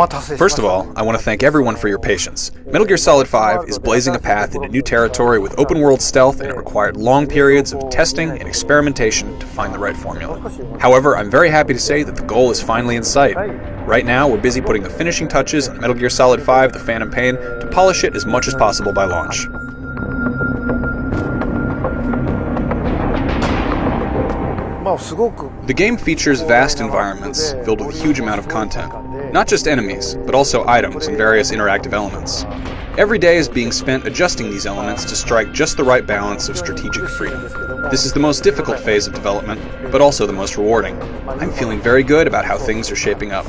First of all, I want to thank everyone for your patience. Metal Gear Solid 5 is blazing a path into new territory with open-world stealth, and it required long periods of testing and experimentation to find the right formula. However, I'm very happy to say that the goal is finally in sight. Right now, we're busy putting the finishing touches on Metal Gear Solid 5, The Phantom Pain, to polish it as much as possible by launch. The game features vast environments filled with a huge amount of content. Not just enemies, but also items and various interactive elements. Every day is being spent adjusting these elements to strike just the right balance of strategic freedom. This is the most difficult phase of development, but also the most rewarding. I'm feeling very good about how things are shaping up.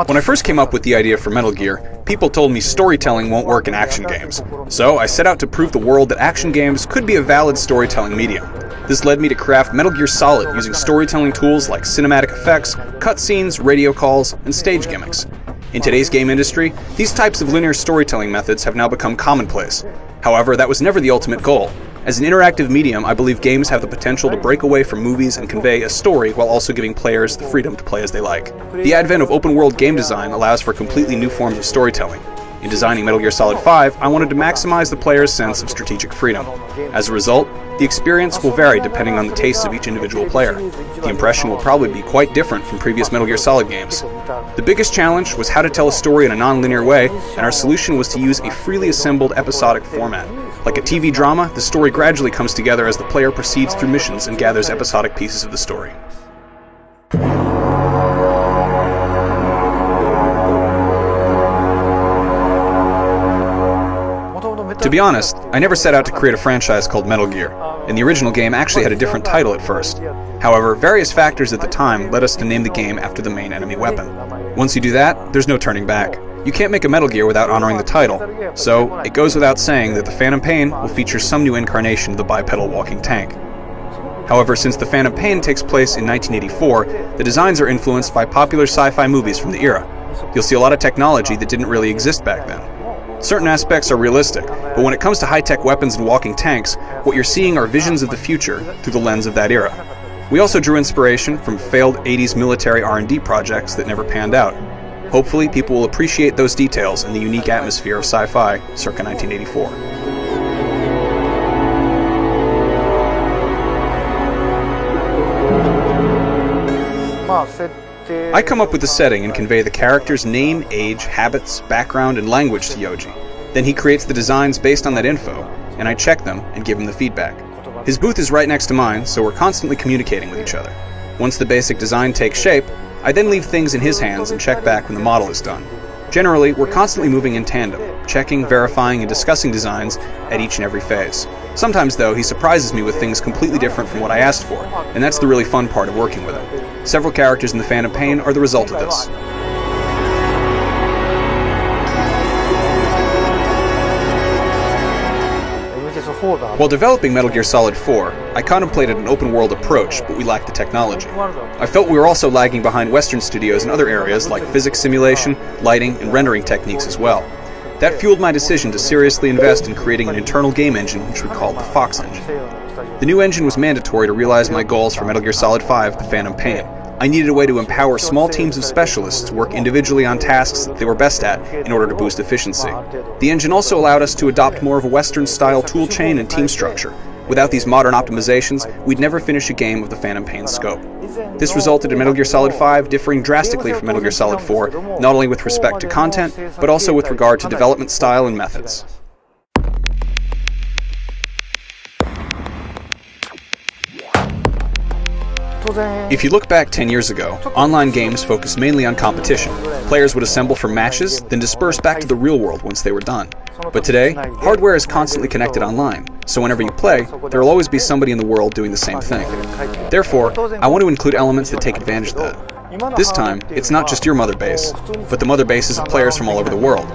When I first came up with the idea for Metal Gear, people told me storytelling won't work in action games. So I set out to prove the world that action games could be a valid storytelling medium. This led me to craft Metal Gear Solid using storytelling tools like cinematic effects, cutscenes, radio calls, and stage gimmicks. In today's game industry, these types of linear storytelling methods have now become commonplace. However, that was never the ultimate goal. As an interactive medium, I believe games have the potential to break away from movies and convey a story while also giving players the freedom to play as they like. The advent of open-world game design allows for completely new forms of storytelling. In designing Metal Gear Solid 5, I wanted to maximize the player's sense of strategic freedom. As a result, the experience will vary depending on the tastes of each individual player. The impression will probably be quite different from previous Metal Gear Solid games. The biggest challenge was how to tell a story in a non-linear way, and our solution was to use a freely assembled episodic format. Like a TV drama, the story gradually comes together as the player proceeds through missions and gathers episodic pieces of the story. To be honest, I never set out to create a franchise called Metal Gear, and the original game actually had a different title at first. However, various factors at the time led us to name the game after the main enemy weapon. Once you do that, there's no turning back. You can't make a Metal Gear without honoring the title, so it goes without saying that the Phantom Pain will feature some new incarnation of the bipedal walking tank. However, since the Phantom Pain takes place in 1984, the designs are influenced by popular sci-fi movies from the era. You'll see a lot of technology that didn't really exist back then. Certain aspects are realistic, but when it comes to high-tech weapons and walking tanks, what you're seeing are visions of the future through the lens of that era. We also drew inspiration from failed 80s military R&D projects that never panned out. Hopefully, people will appreciate those details and the unique atmosphere of sci-fi circa 1984. I come up with the setting and convey the character's name, age, habits, background, and language to Yoji. Then he creates the designs based on that info, and I check them and give him the feedback. His booth is right next to mine, so we're constantly communicating with each other. Once the basic design takes shape, I then leave things in his hands and check back when the model is done. Generally, we're constantly moving in tandem, checking, verifying, and discussing designs at each and every phase. Sometimes, though, he surprises me with things completely different from what I asked for, and that's the really fun part of working with him. Several characters in the Phantom Pain are the result of this. While developing Metal Gear Solid 4, I contemplated an open-world approach, but we lacked the technology. I felt we were also lagging behind Western studios in other areas like physics simulation, lighting, and rendering techniques as well. That fueled my decision to seriously invest in creating an internal game engine which we called the Fox engine. The new engine was mandatory to realize my goals for Metal Gear Solid 5, The Phantom Pain. I needed a way to empower small teams of specialists to work individually on tasks that they were best at in order to boost efficiency. The engine also allowed us to adopt more of a Western-style toolchain and team structure. Without these modern optimizations, we'd never finish a game of the Phantom Pain's scope. This resulted in Metal Gear Solid 5 differing drastically from Metal Gear Solid 4, not only with respect to content, but also with regard to development style and methods. If you look back 10 years ago, online games focused mainly on competition. Players would assemble for matches, then disperse back to the real world once they were done. But today, hardware is constantly connected online, so whenever you play, there will always be somebody in the world doing the same thing. Therefore, I want to include elements that take advantage of that. This time, it's not just your mother base, but the mother bases of players from all over the world.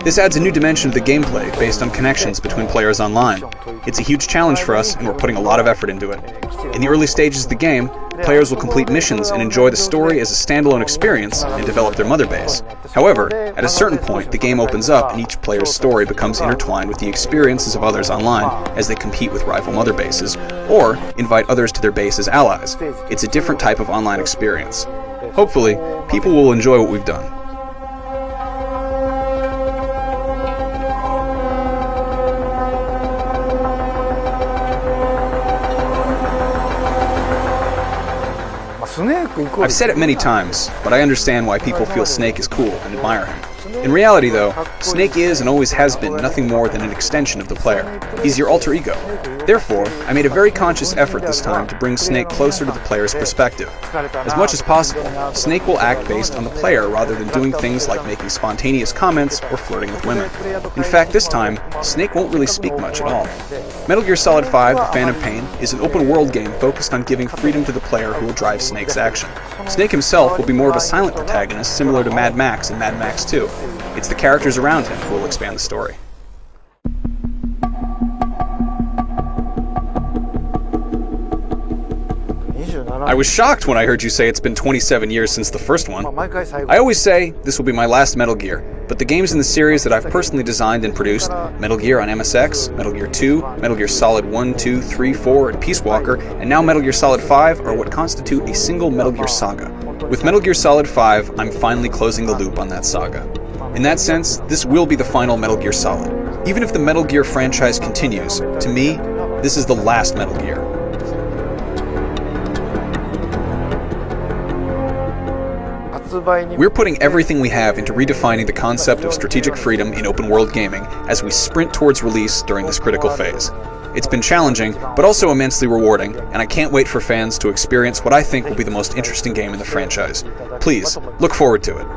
This adds a new dimension to the gameplay based on connections between players online. It's a huge challenge for us, and we're putting a lot of effort into it. In the early stages of the game, Players will complete missions and enjoy the story as a standalone experience and develop their mother base. However, at a certain point, the game opens up and each player's story becomes intertwined with the experiences of others online as they compete with rival mother bases, or invite others to their base as allies. It's a different type of online experience. Hopefully, people will enjoy what we've done. I've said it many times, but I understand why people feel Snake is cool and admire him. In reality, though, Snake is and always has been nothing more than an extension of the player. He's your alter ego. Therefore, I made a very conscious effort this time to bring Snake closer to the player's perspective. As much as possible, Snake will act based on the player rather than doing things like making spontaneous comments or flirting with women. In fact, this time, Snake won't really speak much at all. Metal Gear Solid 5: The Phantom Pain is an open-world game focused on giving freedom to the player who will drive Snake's action. Snake himself will be more of a silent protagonist similar to Mad Max and Mad Max 2. It's the characters around him who will expand the story. I was shocked when I heard you say it's been 27 years since the first one. I always say this will be my last Metal Gear, but the games in the series that I've personally designed and produced, Metal Gear on MSX, Metal Gear 2, Metal Gear Solid 1, 2, 3, 4, and Peace Walker, and now Metal Gear Solid 5 are what constitute a single Metal Gear saga. With Metal Gear Solid 5, I'm finally closing the loop on that saga. In that sense, this will be the final Metal Gear Solid. Even if the Metal Gear franchise continues, to me, this is the last Metal Gear. We're putting everything we have into redefining the concept of strategic freedom in open-world gaming as we sprint towards release during this critical phase. It's been challenging, but also immensely rewarding, and I can't wait for fans to experience what I think will be the most interesting game in the franchise. Please, look forward to it.